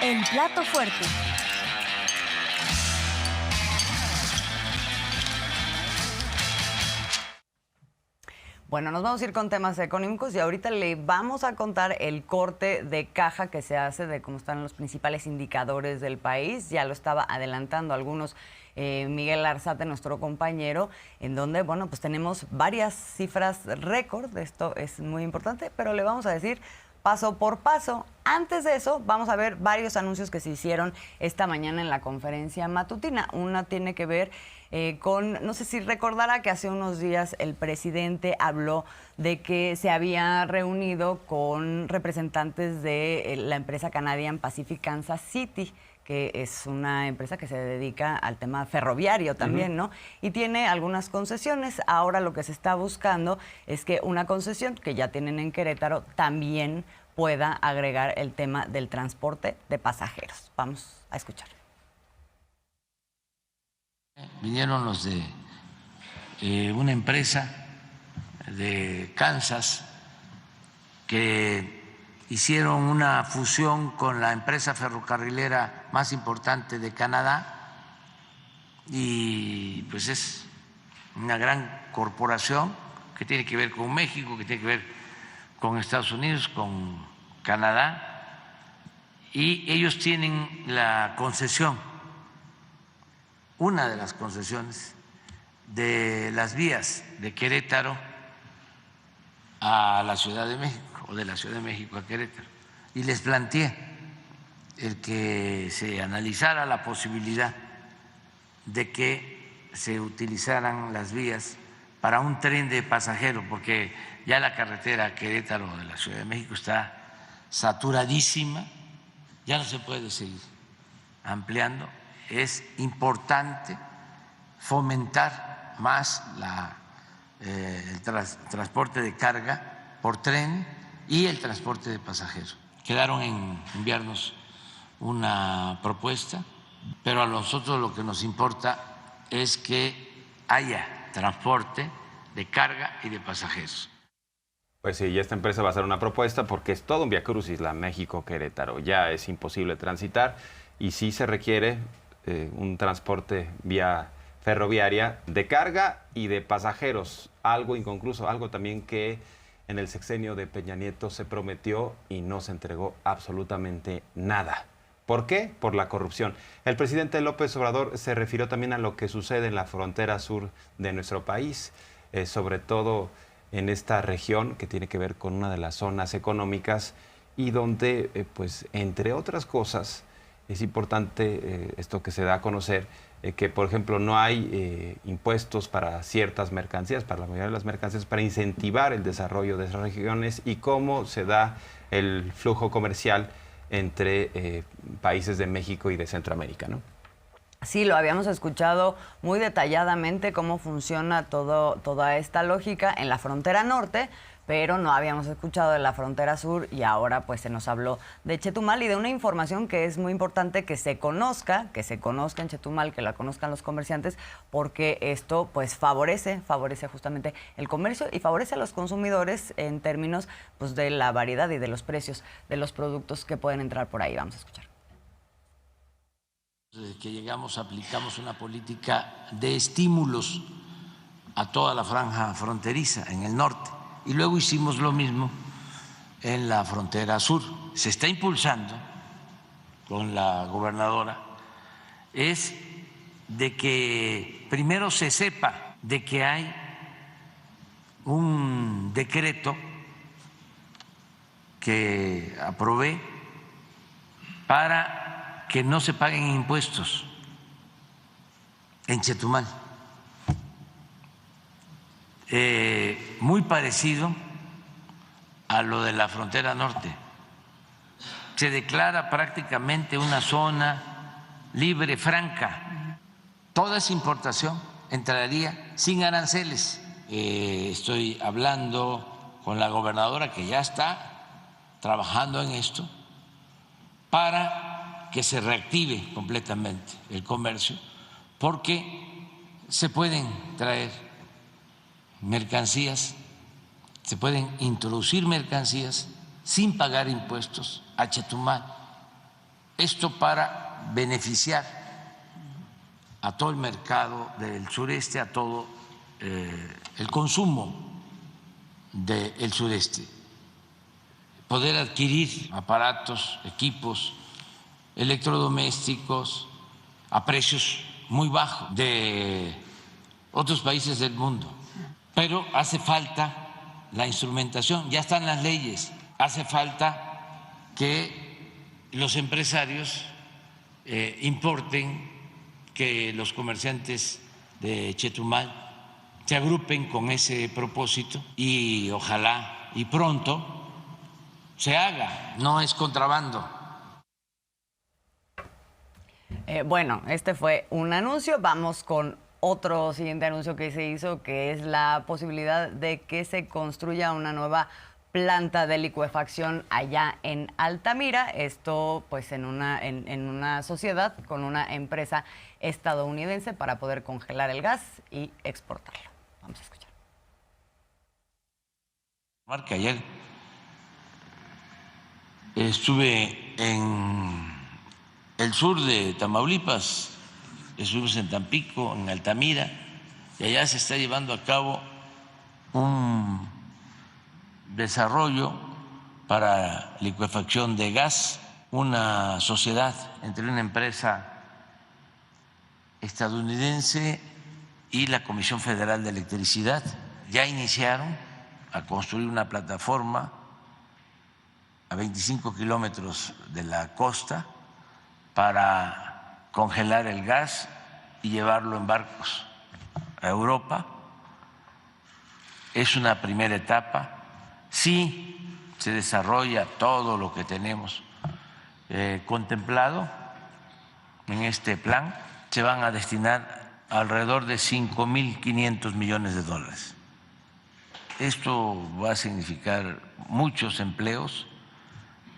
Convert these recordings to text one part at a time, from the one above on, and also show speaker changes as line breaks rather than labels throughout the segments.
El plato fuerte. Bueno, nos vamos a ir con temas económicos y ahorita le vamos a contar el corte de caja que se hace de cómo están los principales indicadores del país. Ya lo estaba adelantando algunos Miguel Arzate, nuestro compañero, en donde, bueno, pues tenemos varias cifras récord. Esto es muy importante, pero le vamos a decir paso por paso. Antes de eso, vamos a ver varios anuncios que se hicieron esta mañana en la conferencia matutina. Una tiene que ver con, no sé si recordará que hace unos días el presidente habló de que se había reunido con representantes de la empresa Canadian Pacific Kansas City, que es una empresa que se dedica al tema ferroviario también, ¿no? Y tiene algunas concesiones. Ahora lo que se está buscando es que una concesión que ya tienen en Querétaro también pueda agregar el tema del transporte de pasajeros. Vamos a escuchar.
Vinieron los de una empresa de Kansas que hicieron una fusión con la empresa ferrocarrilera más importante de Canadá y pues es una gran corporación que tiene que ver con México, que tiene que ver con Estados Unidos, con Canadá, y ellos tienen la concesión, una de las concesiones de las vías de Querétaro a la Ciudad de México, o de la Ciudad de México a Querétaro, y les planteé el que se analizara la posibilidad de que se utilizaran las vías para un tren de pasajeros, porque ya la carretera Querétaro de la Ciudad de México está saturadísima, ya no se puede seguir ampliando. Es importante fomentar más el transporte de carga por tren y el transporte de pasajeros. Quedaron en enviarnos una propuesta, pero a nosotros lo que nos importa es que haya transporte de carga y de pasajeros.
Pues sí, y esta empresa va a hacer una propuesta porque es todo un viacrucis, la México-Querétaro. Ya es imposible transitar y sí se requiere un transporte vía ferroviaria de carga y de pasajeros. Algo inconcluso, algo también que en el sexenio de Peña Nieto se prometió y no se entregó absolutamente nada. ¿Por qué? Por la corrupción. El presidente López Obrador se refirió también a lo que sucede en la frontera sur de nuestro país, sobre todo en esta región que tiene que ver con una de las zonas económicas y donde, pues, entre otras cosas, es importante esto que se da a conocer, que, por ejemplo, no hay impuestos para ciertas mercancías, para la mayoría de las mercancías, para incentivar el desarrollo de esas regiones y cómo se da el flujo comercial entre países de México y de Centroamérica, ¿no?
Sí, lo habíamos escuchado muy detalladamente cómo funciona toda esta lógica en la frontera norte, pero no habíamos escuchado de la frontera sur y ahora pues se nos habló de Chetumal y de una información que es muy importante que se conozca en Chetumal, que la conozcan los comerciantes, porque esto pues favorece justamente el comercio y favorece a los consumidores en términos pues de la variedad y de los precios de los productos que pueden entrar por ahí. Vamos a escuchar.
Desde que llegamos aplicamos una política de estímulos a toda la franja fronteriza en el norte y luego hicimos lo mismo en la frontera sur. Se está impulsando con la gobernadora es de que primero se sepa de que hay un decreto que aprobé para que no se paguen impuestos en Chetumal. Muy parecido a lo de la frontera norte. Se declara prácticamente una zona libre, franca. Toda esa importación entraría sin aranceles. Estoy hablando con la gobernadora que ya está trabajando en esto para que se reactive completamente el comercio, porque se pueden traer mercancías, se pueden introducir mercancías sin pagar impuestos a Chetumal. Esto para beneficiar a todo el mercado del sureste, a todo el consumo del sureste, poder adquirir aparatos, equipos electrodomésticos a precios muy bajos de otros países del mundo. Pero hace falta la instrumentación, ya están las leyes, hace falta que los empresarios importen, que los comerciantes de Chetumal se agrupen con ese propósito y ojalá y pronto se haga, no es contrabando.
Bueno, este fue un anuncio. Vamos con otro siguiente anuncio que se hizo, que es la posibilidad de que se construya una nueva planta de licuefacción allá en Altamira. Esto pues en una sociedad con una empresa estadounidense para poder congelar el gas y exportarlo. Vamos a escuchar.
Marca, ayer estuve en el sur de Tamaulipas, estuvimos en Tampico, en Altamira, y allá se está llevando a cabo un desarrollo para licuefacción de gas, una sociedad entre una empresa estadounidense y la Comisión Federal de Electricidad. Ya iniciaron a construir una plataforma a 25 kilómetros de la costa para congelar el gas y llevarlo en barcos a Europa. Es una primera etapa. Sí se desarrolla todo lo que tenemos contemplado en este plan. Se van a destinar alrededor de 5.500 millones de dólares. Esto va a significar muchos empleos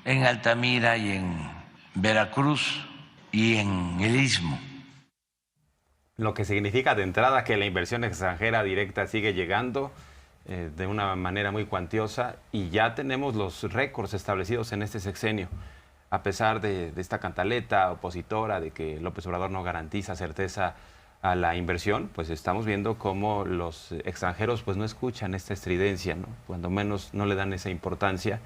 en Altamira y en Veracruz y en el Istmo.
Lo que significa de entrada que la inversión extranjera directa sigue llegando de una manera muy cuantiosa y ya tenemos los récords establecidos en este sexenio. A pesar de esta cantaleta opositora de que López Obrador no garantiza certeza a la inversión, pues estamos viendo cómo los extranjeros pues no escuchan esta estridencia, ¿no? Cuando menos no le dan esa importancia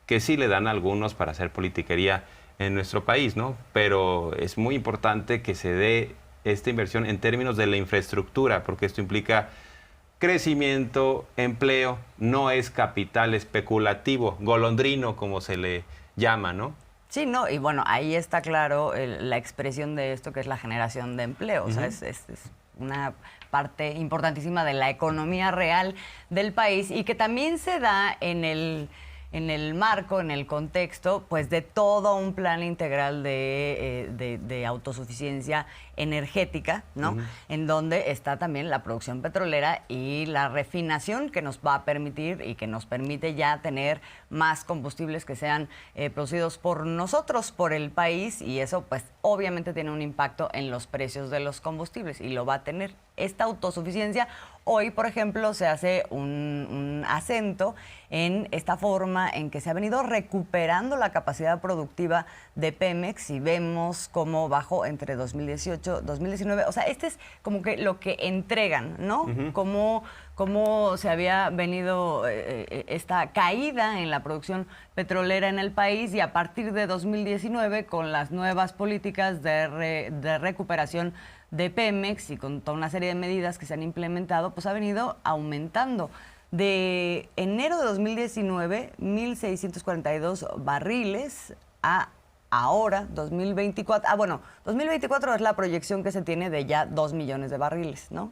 que sí le dan algunos para hacer politiquería en nuestro país, ¿no? Pero es muy importante que se dé esta inversión en términos de la infraestructura, porque esto implica crecimiento, empleo, no es capital especulativo, golondrino, como se le llama, ¿no?
Sí, no, y bueno, ahí está claro la expresión de esto, que es la generación de empleo. O sea, es una parte importantísima de la economía real del país y que también se da en el marco, en el contexto, pues de todo un plan integral de autosuficiencia energética, ¿no? En donde está también la producción petrolera y la refinación que nos va a permitir y que nos permite ya tener más combustibles que sean producidos por nosotros, por el país, y eso pues obviamente tiene un impacto en los precios de los combustibles y lo va a tener. Esta autosuficiencia, hoy por ejemplo se hace un acento en esta forma en que se ha venido recuperando la capacidad productiva de Pemex y vemos cómo bajó entre 2018 2019, o sea, este es como que lo que entregan, ¿no? Cómo se había venido esta caída en la producción petrolera en el país y a partir de 2019, con las nuevas políticas de recuperación de Pemex y con toda una serie de medidas que se han implementado, pues ha venido aumentando. De enero de 2019, 1.642 barriles a ahora, 2024. Ah, bueno, 2024 es la proyección que se tiene de ya 2 millones de barriles, ¿no?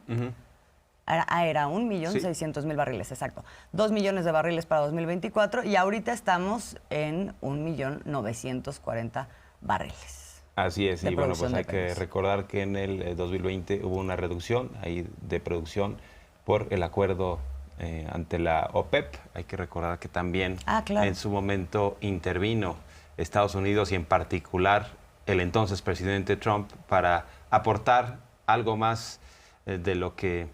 Era 1.600.000 barriles, exacto. 2 millones de barriles para 2024 y ahorita estamos en 1.940.000 barriles.
Así es, y bueno, pues hay que recordar que en el 2020 hubo una reducción ahí de producción por el acuerdo ante la OPEP. Hay que recordar que también en su momento intervino Estados Unidos y en particular el entonces presidente Trump para aportar algo más de lo que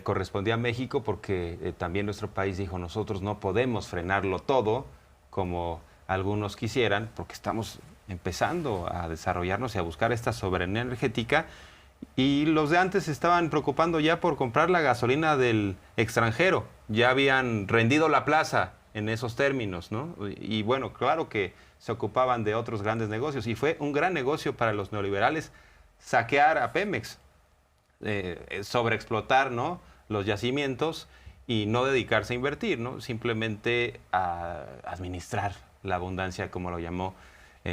correspondía a México, porque también nuestro país dijo, nosotros no podemos frenarlo todo como algunos quisieran, porque estamos empezando a desarrollarnos y a buscar esta soberanía energética, y los de antes se estaban preocupando ya por comprar la gasolina del extranjero, ya habían rendido la plaza en esos términos, ¿no? Y bueno, claro que se ocupaban de otros grandes negocios, y fue un gran negocio para los neoliberales saquear a Pemex, sobreexplotar, ¿no?, los yacimientos y no dedicarse a invertir, ¿no?, simplemente a administrar la abundancia, como lo llamó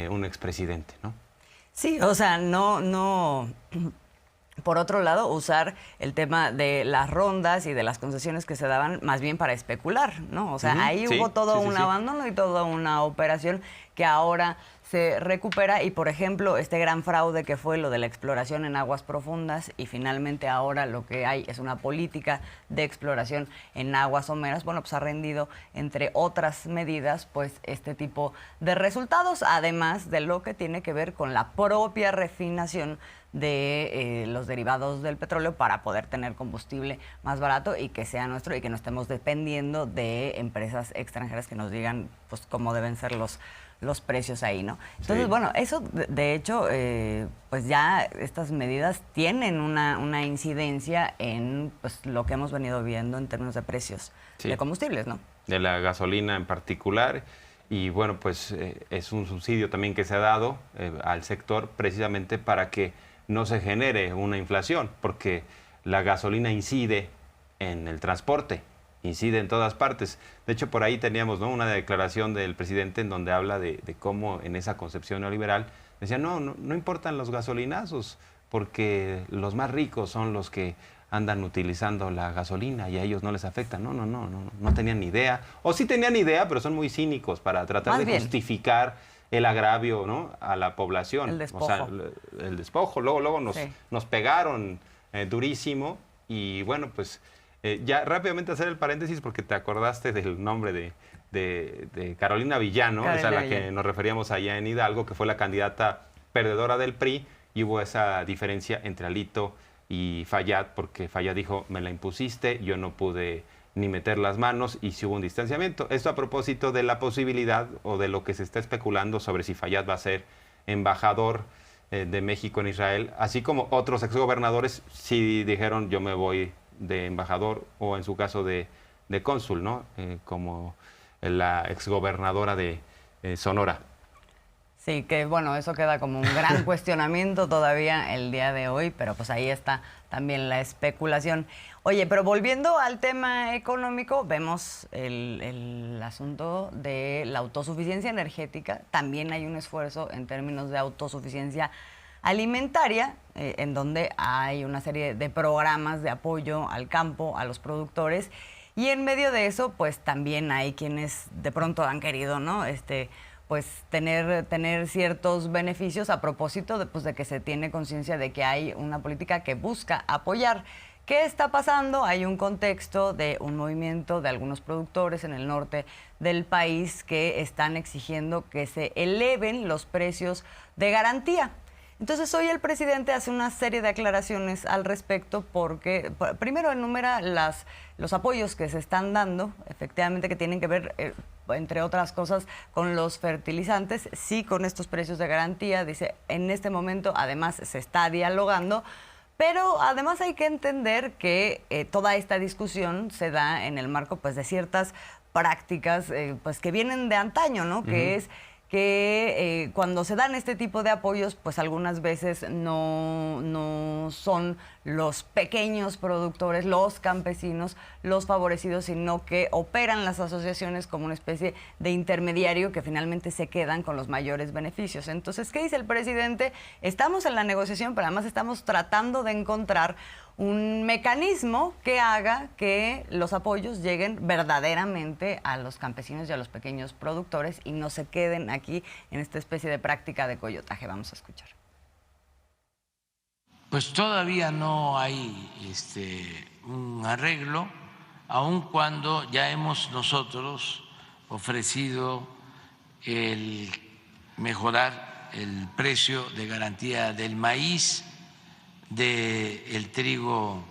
un expresidente, ¿no?
Sí, o sea, no. Por otro lado, usar el tema de las rondas y de las concesiones que se daban más bien para especular, ¿no? O sea, ahí
sí,
hubo todo un
sí.
abandono y toda una operación que ahora se recupera. Y, por ejemplo, este gran fraude que fue lo de la exploración en aguas profundas, y finalmente ahora lo que hay es una política de exploración en aguas someras, bueno, pues ha rendido, entre otras medidas, pues este tipo de resultados, además de lo que tiene que ver con la propia refinación de los derivados del petróleo para poder tener combustible más barato y que sea nuestro, y que no estemos dependiendo de empresas extranjeras que nos digan pues cómo deben ser los precios ahí, ¿no? Entonces,
Sí.
bueno, eso de hecho, pues ya estas medidas tienen una incidencia en pues lo que hemos venido viendo en términos de precios de combustibles, ¿no?
De la gasolina en particular. Y bueno, pues es un subsidio también que se ha dado al sector precisamente para que no se genere una inflación, porque la gasolina incide en el transporte, incide en todas partes. De hecho, por ahí teníamos, ¿no?, una declaración del presidente en donde habla de cómo en esa concepción neoliberal decía, no importan los gasolinazos, porque los más ricos son los que andan utilizando la gasolina y a ellos no les afecta. No tenían ni idea. O sí tenían idea, pero son muy cínicos para tratar
Más
de
bien
justificar el agravio, ¿no?, a la población.
el despojo.
O sea, el despojo. Luego
Sí.
nos pegaron durísimo. Y bueno, pues ya rápidamente hacer el paréntesis porque te acordaste del nombre de Carolina Villano,
Carolina
esa a la
Villano,
que nos referíamos allá en Hidalgo, que fue la candidata perdedora del PRI, y hubo esa diferencia entre Alito y Fayad, porque Fayad dijo, me la impusiste, yo no pude ni meter las manos, y si hubo un distanciamiento. Esto a propósito de la posibilidad o de lo que se está especulando sobre si Fayad va a ser embajador de México en Israel, así como otros exgobernadores sí dijeron, yo me voy de embajador, o en su caso de cónsul, ¿no? Como la exgobernadora de Sonora.
Sí, que bueno, eso queda como un gran cuestionamiento todavía el día de hoy, pero pues ahí está también la especulación. Oye, pero volviendo al tema económico, vemos el asunto de la autosuficiencia energética. También hay un esfuerzo en términos de autosuficiencia alimentaria, en donde hay una serie de programas de apoyo al campo, a los productores, y en medio de eso, pues también hay quienes de pronto han querido, ¿no?, pues tener ciertos beneficios a propósito de que se tiene conciencia de que hay una política que busca apoyar. ¿Qué está pasando? Hay un contexto de un movimiento de algunos productores en el norte del país que están exigiendo que se eleven los precios de garantía. Entonces, hoy el presidente hace una serie de aclaraciones al respecto porque, primero, enumera los apoyos que se están dando, efectivamente, que tienen que ver, entre otras cosas, con los fertilizantes, sí con estos precios de garantía. Dice, en este momento, además, se está dialogando, pero además hay que entender que toda esta discusión se da en el marco pues, de ciertas prácticas pues, que vienen de antaño, ¿no? Que es que cuando se dan este tipo de apoyos, pues algunas veces no son los pequeños productores, los campesinos, los favorecidos, sino que operan las asociaciones como una especie de intermediario que finalmente se quedan con los mayores beneficios. Entonces, ¿qué dice el presidente? Estamos en la negociación, pero además estamos tratando de encontrar un mecanismo que haga que los apoyos lleguen verdaderamente a los campesinos y a los pequeños productores y no se queden aquí en esta especie de práctica de coyotaje. Vamos a escuchar.
Pues todavía no hay un arreglo, aun cuando ya hemos nosotros ofrecido el mejorar el precio de garantía del maíz, del trigo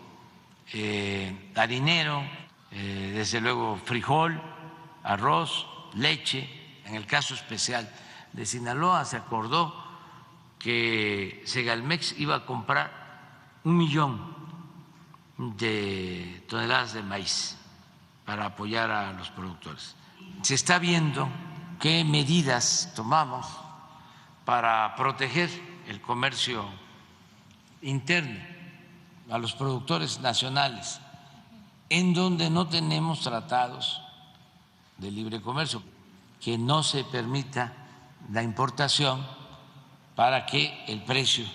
harinero, desde luego frijol, arroz, leche, En el caso especial de Sinaloa se acordó que Segalmex iba a comprar 1 millón de toneladas de maíz para apoyar a los productores. Se está viendo qué medidas tomamos para proteger el comercio interno a los productores nacionales, en donde no tenemos tratados de libre comercio, que no se permita la importación para que el precio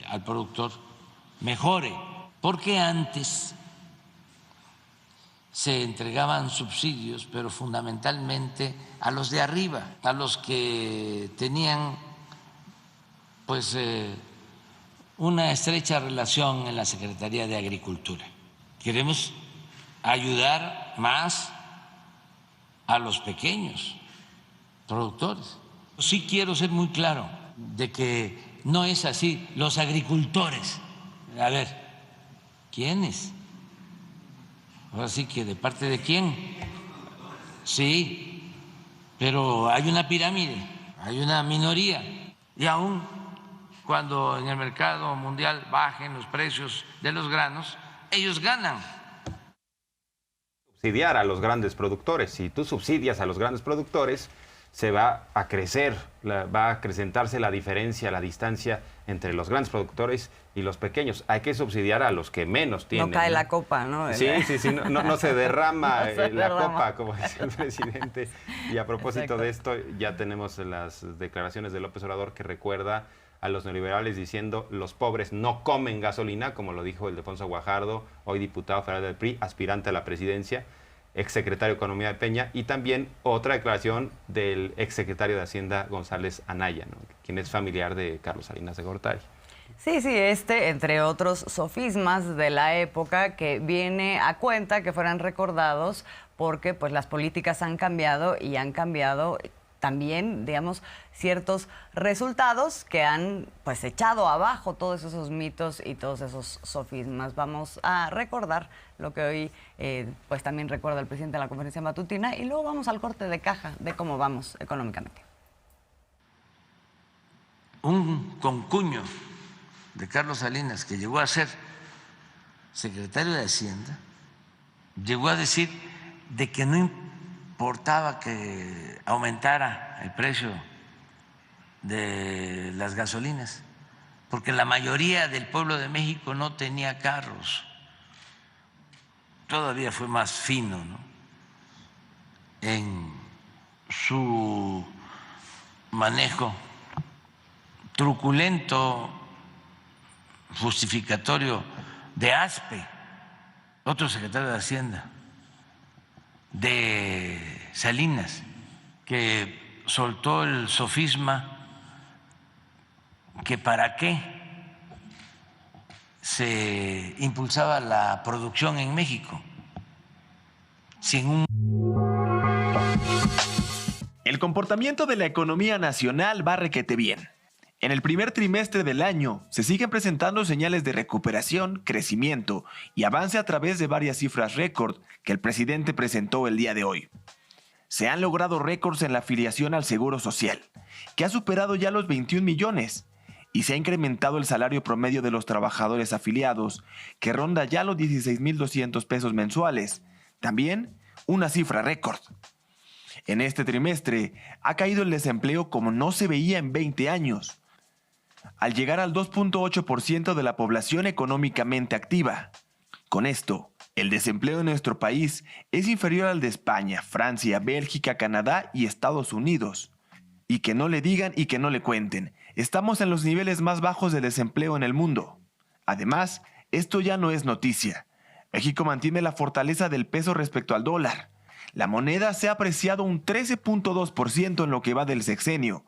al productor mejore, porque antes se entregaban subsidios, pero fundamentalmente a los de arriba, a los que tenían pues una estrecha relación en la Secretaría de Agricultura. Queremos ayudar más a los pequeños productores. Sí quiero ser muy claro de que no es así. Los agricultores, a ver, ¿quiénes? Ahora sí que ¿de parte de quién? Sí, pero hay una pirámide, hay una minoría. Y aún cuando en el mercado mundial bajen los precios de los granos, ellos ganan.
Subsidiar a los grandes productores. Si tú subsidias a los grandes productores, se va a crecer, va a acrecentarse la diferencia, la distancia entre los grandes productores y los pequeños. Hay que subsidiar a los que menos tienen.
No cae la copa, ¿no?
Sí, no se derrama
No se
la
derrama.
copa, como decía el presidente. Y a propósito de esto, ya tenemos las declaraciones de López Obrador, que recuerda a los neoliberales diciendo: los pobres no comen gasolina, como lo dijo Ildefonso Guajardo, hoy diputado federal del PRI, aspirante a la presidencia, exsecretario de Economía de Peña, y también otra declaración del exsecretario de Hacienda González Anaya, ¿no?, quien es familiar de Carlos Salinas de Gortari.
Sí, entre otros sofismas de la época, que viene a cuenta que fueran recordados porque pues las políticas han cambiado y han cambiado también, digamos, ciertos resultados que han pues echado abajo todos esos mitos y todos esos sofismas. Vamos a recordar lo que hoy pues también recuerda el presidente de la conferencia matutina, y luego vamos al corte de caja de cómo vamos económicamente.
Un concuño de Carlos Salinas, que llegó a ser secretario de Hacienda, llegó a decir de que no importaba que aumentara el precio de las gasolinas, porque la mayoría del pueblo de México no tenía carros. Todavía fue más fino, ¿no?, en su manejo truculento, justificatorio de ASPE, otro secretario de Hacienda, de Salinas, que soltó el sofisma que para qué se impulsaba la producción en México sin un...
El comportamiento de la economía nacional va requete bien. En el primer trimestre del año se siguen presentando señales de recuperación, crecimiento y avance a través de varias cifras récord que el presidente presentó el día de hoy. Se han logrado récords en la afiliación al Seguro Social, que ha superado ya los 21 millones, y se ha incrementado el salario promedio de los trabajadores afiliados, que ronda ya los 16,200 pesos mensuales, también una cifra récord. En este trimestre ha caído el desempleo como no se veía en 20 años, al llegar al 2.8% de la población económicamente activa. Con esto, el desempleo en nuestro país es inferior al de España, Francia, Bélgica, Canadá y Estados Unidos. Y que no le digan y que no le cuenten, estamos en los niveles más bajos de desempleo en el mundo. Además, esto ya no es noticia. México mantiene la fortaleza del peso respecto al dólar. La moneda se ha apreciado un 13.2% en lo que va del sexenio,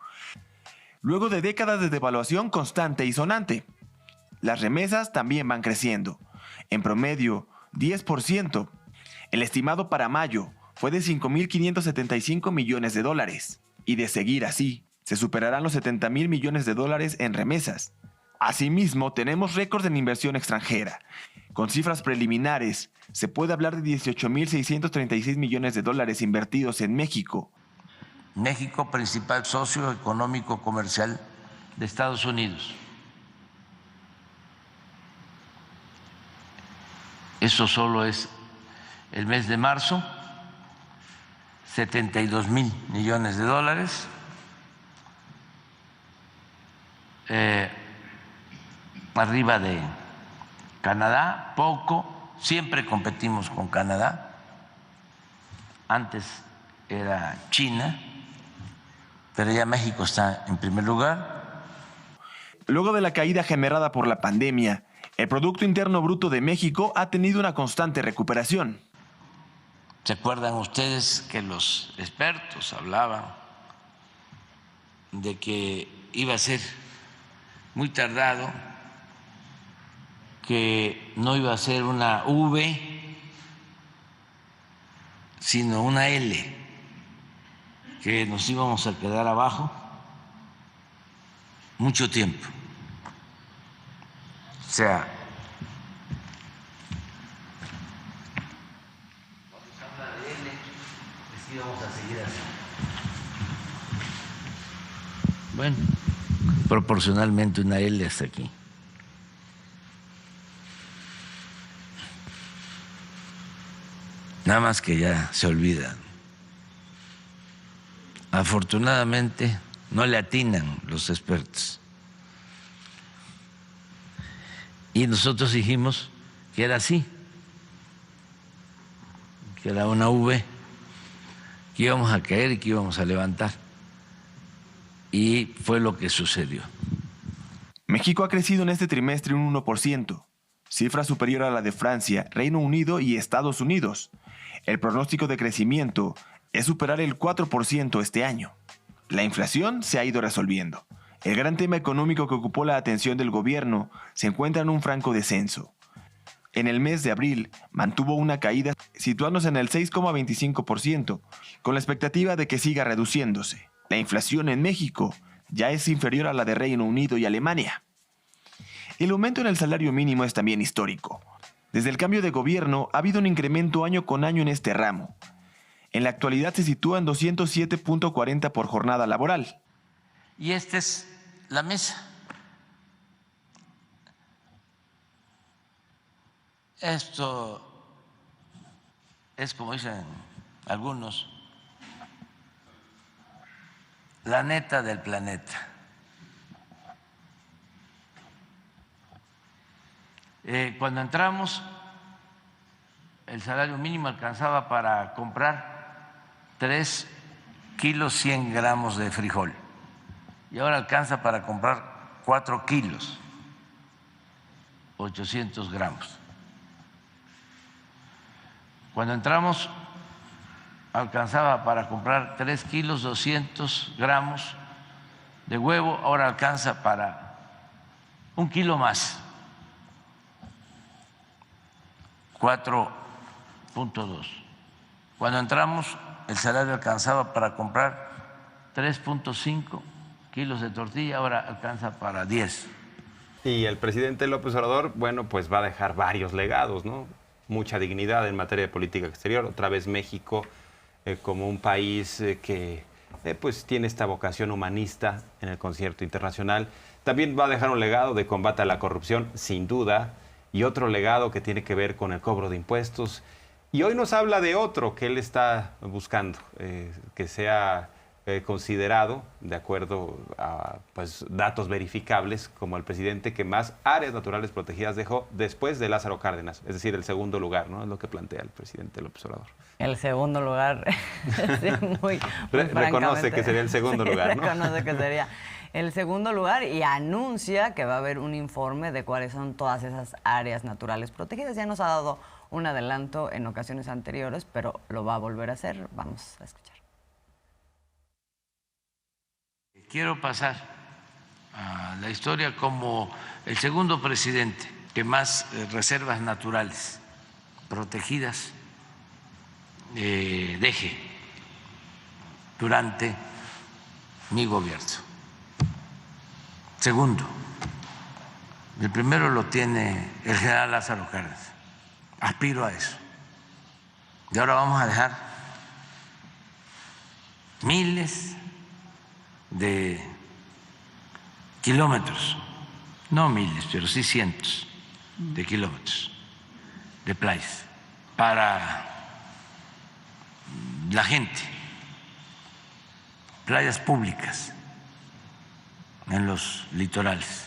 luego de décadas de devaluación constante y sonante. Las remesas también van creciendo, en promedio 10%. El estimado para mayo fue de 5.575 millones de dólares, y de seguir así, se superarán los 70,000 millones de dólares en remesas. Asimismo, tenemos récord en inversión extranjera. Con cifras preliminares, se puede hablar de 18,636 millones de dólares invertidos en México.
México, principal socio económico comercial de Estados Unidos. Eso solo es el mes de marzo, 72,000 millones de dólares. Arriba de Canadá, poco, siempre competimos con Canadá. Antes era China, pero ya México está en primer lugar.
Luego de la caída generada por la pandemia, el Producto Interno Bruto de México ha tenido una constante recuperación.
¿Se acuerdan ustedes que los expertos hablaban de que iba a ser muy tardado, que no iba a ser una V, sino una L, que nos íbamos a quedar abajo mucho tiempo? O sea, vamos a seguir así. Bueno, proporcionalmente una L hasta aquí. Nada más que ya se olvidan. Afortunadamente no le atinan los expertos. Y nosotros dijimos que era así, que era una V, que íbamos a caer y que íbamos a levantar. Y fue lo que sucedió.
México ha crecido en este trimestre un 1%, cifra superior a la de Francia, Reino Unido y Estados Unidos. El pronóstico de crecimiento es superar el 4% este año. La inflación se ha ido resolviendo. El gran tema económico que ocupó la atención del gobierno se encuentra en un franco descenso. En el mes de abril mantuvo una caída situándose en el 6,25%, con la expectativa de que siga reduciéndose. La inflación en México ya es inferior a la de Reino Unido y Alemania. El aumento en el salario mínimo es también histórico. Desde el cambio de gobierno ha habido un incremento año con año en este ramo. En la actualidad se sitúa en 207.40 por jornada laboral.
Y esta es la mesa. Esto es, como dicen algunos, la neta del planeta. Cuando entramos, el salario mínimo alcanzaba para comprar 3 kilos 100 gramos de frijol y ahora alcanza para comprar 4 kilos 800 gramos. Cuando entramos alcanzaba para comprar 3 kilos 200 gramos de huevo, ahora alcanza para 1 kilo más, 4.2. Cuando entramos el salario alcanzaba para comprar 3.5 kilos de tortilla, ahora alcanza para 10.
Y el presidente López Obrador, bueno, pues va a dejar varios legados, ¿no? Mucha dignidad en materia de política exterior. Otra vez México como un país que pues tiene esta vocación humanista en el concierto internacional. También va a dejar un legado de combate a la corrupción, sin duda, y otro legado que tiene que ver con el cobro de impuestos. Y hoy nos habla de otro que él está buscando, que sea considerado, de acuerdo a pues, datos verificables, como el presidente que más áreas naturales protegidas dejó después de Lázaro Cárdenas, es decir, el segundo lugar, ¿no? Es lo que plantea el presidente López Obrador.
El segundo lugar, sí, muy
reconoce que sería el segundo lugar, ¿no?
Reconoce que sería el segundo lugar y anuncia que va a haber un informe de cuáles son todas esas áreas naturales protegidas. Ya nos ha dado un adelanto en ocasiones anteriores, pero lo va a volver a hacer. Vamos a escuchar.
Quiero pasar a la historia como el segundo presidente que más reservas naturales protegidas deje durante mi gobierno. Segundo, el primero lo tiene el general Lázaro Cárdenas. Aspiro a eso. Y ahora vamos a dejar miles de kilómetros, no miles, pero sí cientos de kilómetros de playas para la gente, playas públicas en los litorales.